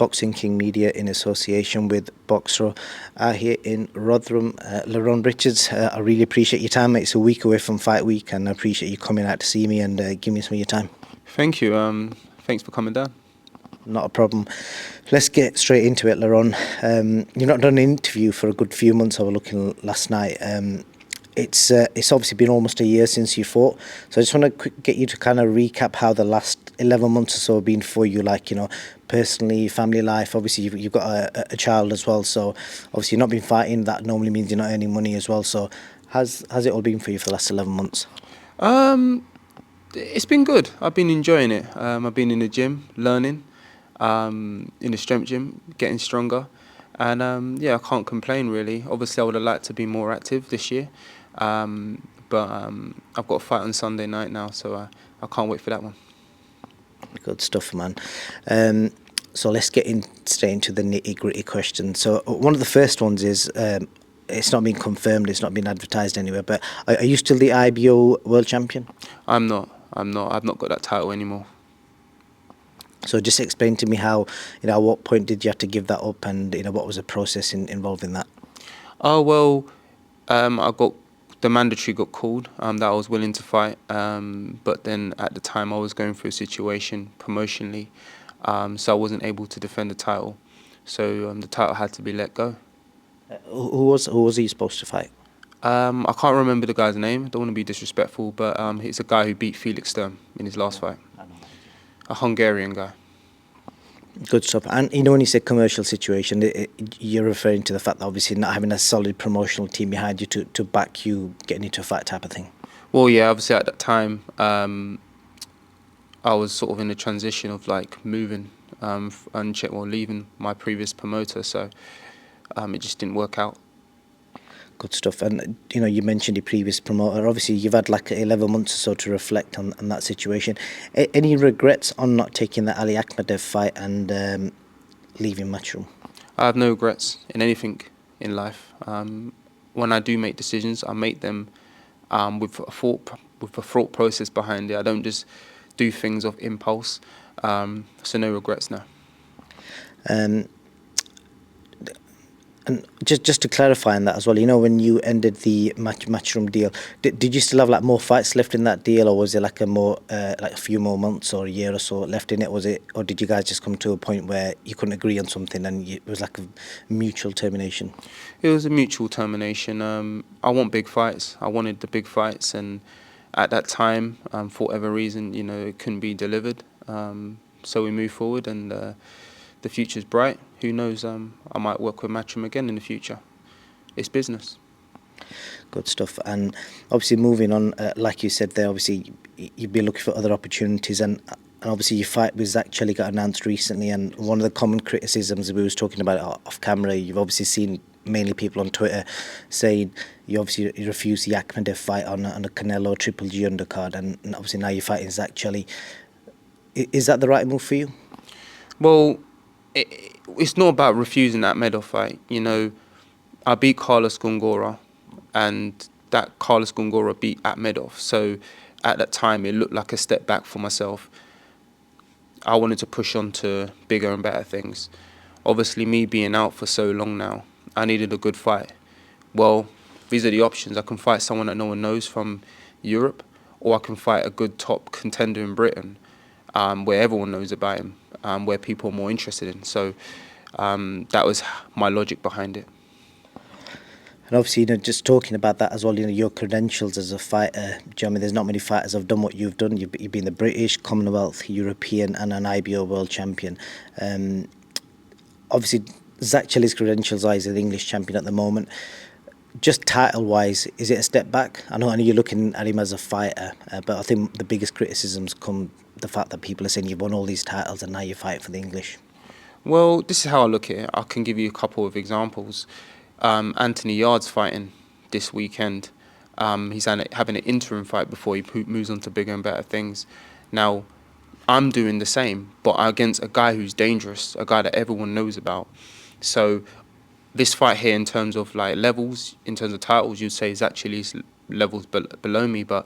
Boxing King Media in association with Boxer here in Rotherham. Lerrone Richards, I really appreciate your time, mate. It's a week away from fight week, and I appreciate you coming out to see me and giving me some of your time. Thank you. Thanks for coming down. Not a problem. Let's get straight into it, Lerrone. You've not done an interview for a good few months. I was looking last night. It's obviously been almost a year since you fought, so I just want to get you to kind of recap how the last 11 months or so have been for you, like, you know, personally, family life. Obviously, you've got a child as well, so obviously you've not been fighting. That normally means you're not earning money as well. So has it all been for you for the last 11 months? It's been good. I've been enjoying it. I've been in the gym, learning, in the strength gym, getting stronger. And I can't complain really. Obviously, I would have liked to be more active this year. But I've got a fight on Sunday night now, so I can't wait for that one. Good stuff, man. So let's get straight into the nitty-gritty questions. So one of the first ones is, it's not been confirmed, it's not been advertised anywhere, but are you still the IBO World Champion? I'm not. I've not got that title anymore. So just explain to me how, you know, at what point did you have to give that up, and, you know, what was the process involved in that? Oh, well, the mandatory got called that I was willing to fight, but then at the time I was going through a situation promotionally, so I wasn't able to defend the title. So the title had to be let go. Who was he supposed to fight? I can't remember the guy's name. I don't want to be disrespectful, but he's a guy who beat Felix Sturm in his last fight. A Hungarian guy. Good stuff. And, you know, when you say commercial situation, you're referring to the fact that obviously not having a solid promotional team behind you to back you getting into a fight type of thing. Well, yeah, obviously at that time, I was sort of in a transition of like moving leaving my previous promoter, so it just didn't work out. Good stuff. And, you know, you mentioned your previous promoter. Obviously, you've had like 11 months or so to reflect on that situation. Any regrets on not taking the Ali Akhmadev fight and leaving Matchroom? I have no regrets in anything in life. When I do make decisions, I make them with a thought process behind it. I don't just do things off impulse. So no regrets now. And just to clarify on that as well, you know, when you ended the Matchroom deal, did you still have like more fights left in that deal, or was it like a few more months or a year or so left in it? Or did you guys just come to a point where you couldn't agree on something and it was like a mutual termination? It was a mutual termination. I want big fights. I wanted the big fights, and at that time, for whatever reason, you know, it couldn't be delivered. So we moved forward, and the future's bright. Who knows? I might work with Matchroom again in the future. It's business. Good stuff. And obviously moving on, like you said there, obviously you'd be looking for other opportunities, and obviously your fight with Zak Chelli got announced recently, and one of the common criticisms, we was talking about it off camera, you've obviously seen mainly people on Twitter saying you refused the Akhmadev fight on a Canelo Triple G undercard, and obviously now you're fighting Zak Chelli. Is that the right move for you? Well, it's not about refusing that medal fight. You know, I beat Carlos Gongora, and that Carlos Gongora beat Akhmedov. So at that time, it looked like a step back for myself. I wanted to push on to bigger and better things. Obviously, me being out for so long now, I needed a good fight. Well, these are the options. I can fight someone that no one knows from Europe, or I can fight a good top contender in Britain, where everyone knows about him, where people are more interested in. So that was my logic behind it. And obviously, you know, just talking about that as well, you know, your credentials as a fighter, do you know, I mean, there's not many fighters who've done what you've done. You've been the British, Commonwealth, European and an IBO World Champion. Obviously, Zak Chelli's credentials are he's an English champion at the moment. Just title-wise, is it a step back? I know you're looking at him as a fighter, but I think the biggest criticisms come the fact that people are saying you've won all these titles and now you're fighting for the English. Well, this is how I look at it. I can give you a couple of examples. Anthony Yard's fighting this weekend. He's having an interim fight before he moves on to bigger and better things. Now, I'm doing the same, but against a guy who's dangerous, a guy that everyone knows about. So this fight here, in terms of like levels, in terms of titles, you'd say Zak Chelli's levels below me, but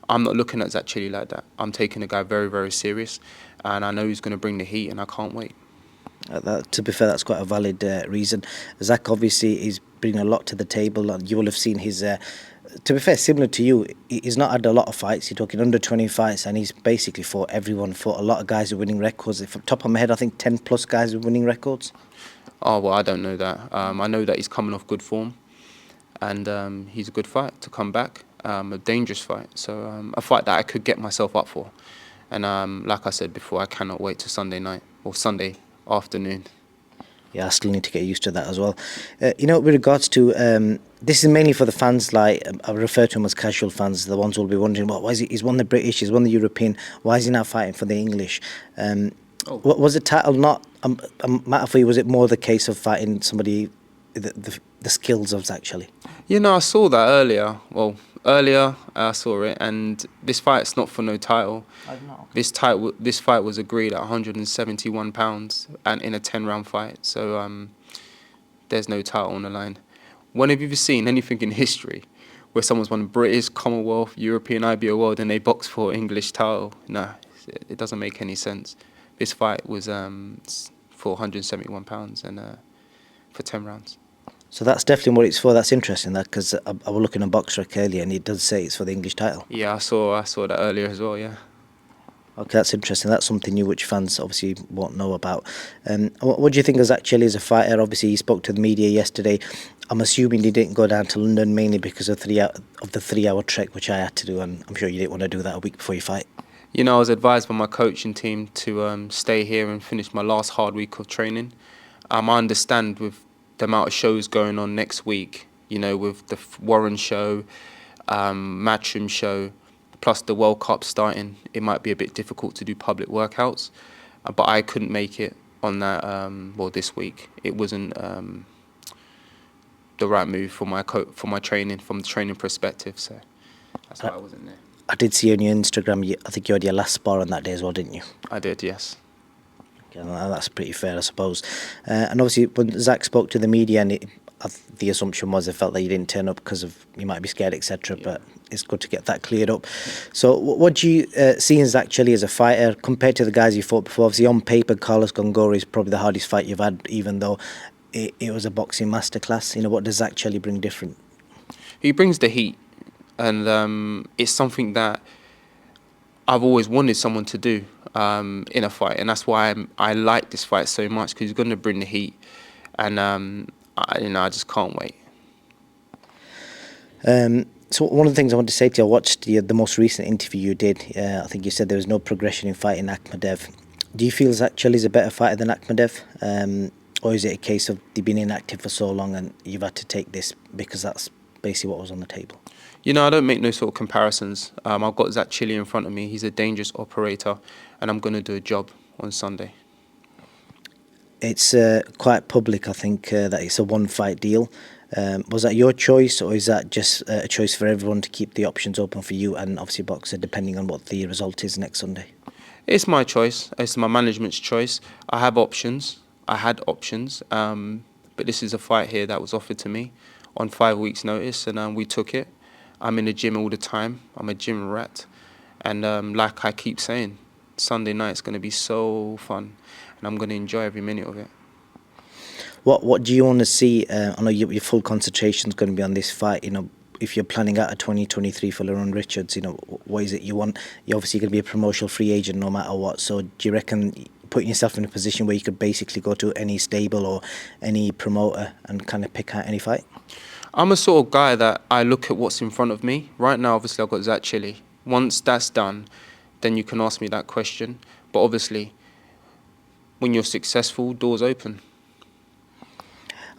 I'm not looking at Zak Chelli like that. I'm taking the guy very, very serious, and I know he's going to bring the heat, and I can't wait. To be fair, that's quite a valid reason. Zak obviously is bringing a lot to the table, and you will have seen his. To be fair, similar to you, he's not had a lot of fights. You're talking under 20 fights, and he's basically fought everyone. Fought a lot of guys with winning records. From top of my head, I think 10 plus guys with winning records. Oh well, I don't know that. I know that he's coming off good form, and he's a good fight to come back. A dangerous fight, so a fight that I could get myself up for. And like I said before, I cannot wait to Sunday night or Sunday afternoon. Yeah, I still need to get used to that as well. With regards to this is mainly for the fans. Like I refer to them as casual fans, the ones who will be wondering, well, why is he? He's won the British, he's won the European. Why is he now fighting for the English? What was the title not a matter for you? Was it more the case of fighting somebody, the skills of Zak Chelli? I saw that earlier. Well, earlier I saw it, and this fight's not for no title. This fight was agreed at £171 and in a 10-round fight. So there's no title on the line. When have you ever seen anything in history where someone's won British, Commonwealth, European, IBO World, and they box for English title? No, it doesn't make any sense. This fight was for £171 and for 10 rounds. So that's definitely what it's for. That's interesting, that because I was looking at BoxRec earlier, and it does say it's for the English title. Yeah, I saw that earlier as well. Yeah. Okay, that's interesting. That's something new which fans obviously won't know about. What do you think of Zak Chelli as a fighter? Obviously, he spoke to the media yesterday. I'm assuming he didn't go down to London mainly because of the 3-hour trek, which I had to do, and I'm sure you didn't want to do that a week before you fight. I was advised by my coaching team to stay here and finish my last hard week of training. I understand with the amount of shows going on next week, with the Warren show, Matchroom show, plus the World Cup starting, it might be a bit difficult to do public workouts. But I couldn't make it on that, this week. It wasn't the right move for my training, from the training perspective, so that's why I wasn't there. I did see on your Instagram, I think you had your last spar on that day as well, didn't you? I did, yes. Okay, well, that's pretty fair, I suppose. And obviously, when Zak spoke to the media, and the assumption was they felt that you didn't turn up because of you might be scared, etc. Yeah. But it's good to get that cleared up. So, what do you see in Zak Chelli as a fighter compared to the guys you fought before? Obviously, on paper, Carlos Gongora is probably the hardest fight you've had, even though it was a boxing masterclass. What does Zak Chelli bring different? He brings the heat, and it's something that I've always wanted someone to do in a fight, and that's why I like this fight so much, because he's going to bring the heat, and I just can't wait. So one of the things I want to say to you, I watched the most recent interview you did. I think you said there was no progression in fighting Akhmadev. Do you feel Zak Chelli is a better fighter than Akhmadev, or is it a case of they've been inactive for so long and you've had to take this because that's basically what was on the table? I don't make no sort of comparisons. I've got Zak Chelli in front of me. He's a dangerous operator, and I'm going to do a job on Sunday. It's quite public, I think, that it's a one-fight deal. Was that your choice, or is that just a choice for everyone to keep the options open for you and obviously Boxer, depending on what the result is next Sunday? It's my choice. It's my management's choice. I have options. I had options, but this is a fight here that was offered to me on 5 weeks' notice, and we took it. I'm in the gym all the time. I'm a gym rat. And like I keep saying, Sunday night's going to be so fun, and I'm going to enjoy every minute of it. What do you want to see? I know your full concentration is going to be on this fight. If you're planning out a 2023 for Lerrone Richards, what is it you want? You're obviously going to be a promotional free agent no matter what. So do you reckon putting yourself in a position where you could basically go to any stable or any promoter and kind of pick out any fight? I'm a sort of guy that I look at what's in front of me. Right now, obviously, I've got Zak Chelli. Once that's done, then you can ask me that question. But obviously, when you're successful, doors open.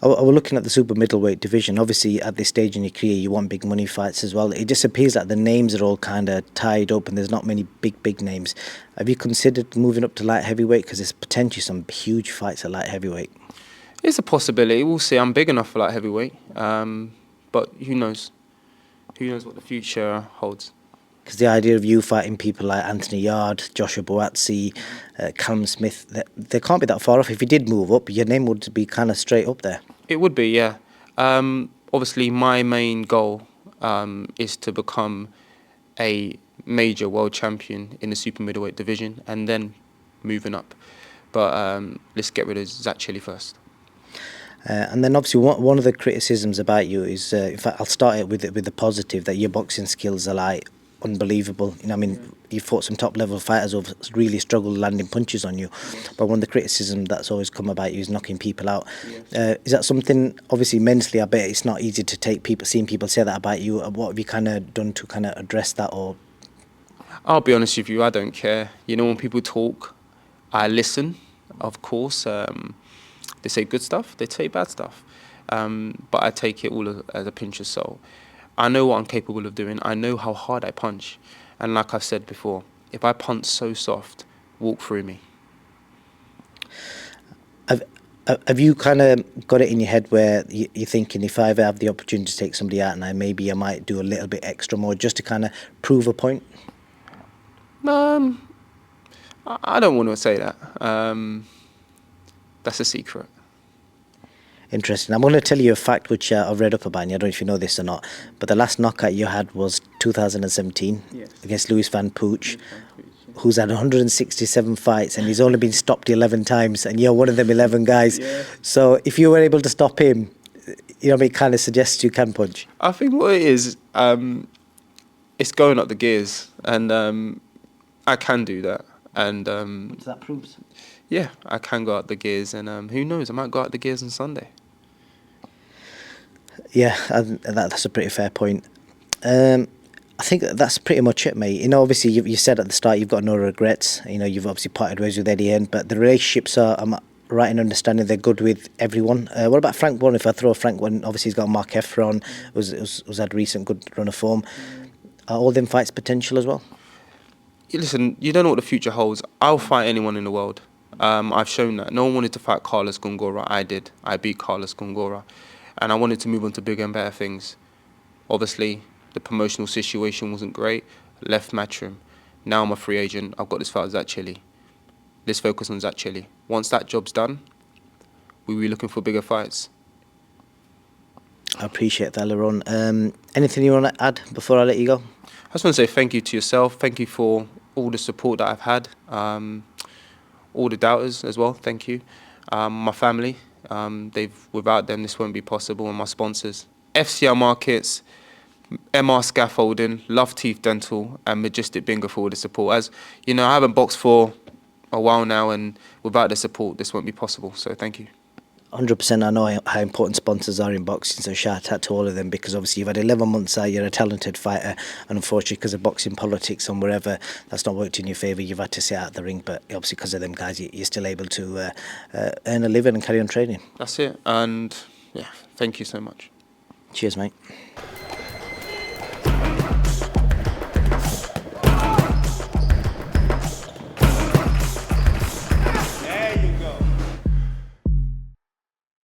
I was looking at the super middleweight division. Obviously, at this stage in your career, you want big money fights as well. It just appears that the names are all kind of tied up and there's not many big names. Have you considered moving up to light heavyweight? Because there's potentially some huge fights at light heavyweight. It's a possibility. We'll see. I'm big enough for light heavyweight. But who knows? Who knows what the future holds? Because the idea of you fighting people like Anthony Yard, Joshua Boazzi, Callum Smith, they can't be that far off. If you did move up, your name would be kind of straight up there. It would be, yeah. Obviously, my main goal is to become a major world champion in the super middleweight division and then moving up. But let's get rid of Zak Chelli first. And then obviously one of the criticisms about you is, in fact, I'll start it with the positive, that your boxing skills are like unbelievable. You know, I mean, you fought some top level fighters who've really struggled landing punches on you. But one of the criticisms that's always come about you is knocking people out. Is that something, obviously mentally, I bet it's not easy to take people, seeing people say that about you. What have you kind of done to kind of address that? Or I'll be honest with you, I don't care. You know, when people talk, I listen, of course. They say good stuff, they say bad stuff. But I take it all as a pinch of salt. I know what I'm capable of doing. I know how hard I punch. And like I've said before, if I punch so soft, walk through me. have you kind of got it in your head where you're thinking, if I ever have the opportunity to take somebody out, and maybe I might do a little bit extra more just to kind of prove a point? I don't want to say that. That's a secret. Interesting. I'm going to tell you a fact which I've read up about, and I don't know if you know this or not, but the last knockout you had was 2017 against Louis Van Pooch, who's had 167 fights, and he's only been stopped 11 times, and you're one of them 11 guys. So if you were able to stop him, you know, it kind of suggests you can punch. I think what it is, it's going up the gears, and I can do that. And So that proves. yeah, I can go up the gears, and who knows, I might go up the gears on Sunday. Yeah, that's a pretty fair point. I think that's pretty much it, mate. You know, obviously you said at the start you've got no regrets. You know, you've obviously parted ways with Eddie Hearn, but the relationships are, I'm right in understanding, they're good with everyone. What about Frank Warren? If I throw Frank Warren, obviously he's got Mark Efron, was had a recent good run of form. Are all them fights potential as well? Listen, you don't know what the future holds. I'll fight anyone in the world. I've shown that. No one wanted to fight Carlos Gongora. I did. I beat Carlos Gongora. And I wanted to move on to bigger and better things. Obviously, the promotional situation wasn't great. Left Matchroom. Now I'm a free agent. I've got this fight with Zak Chelli. Let's focus on Zak Chelli. Once that job's done, we'll be looking for bigger fights. I appreciate that, Lerrone. Anything you want to add before I let you go? I just want to say thank you to yourself. Thank you for all the support that I've had. All the doubters as well, thank you. My family, without them this won't be possible, and my sponsors. FCR Markets, MR Scaffolding, Love Teeth Dental, and Majestic Bingo for all the support. As you know, I haven't boxed for a while now, and without the support this won't be possible, so thank you. 100%. I know how important sponsors are in boxing, so shout out to all of them, because obviously you've had 11 months out, you're a talented fighter, and unfortunately because of boxing politics and wherever, that's not worked in your favour. You've had to sit out the ring, but obviously because of them guys, you're still able to earn a living and carry on training. That's it, and yeah, thank you so much. Cheers, mate.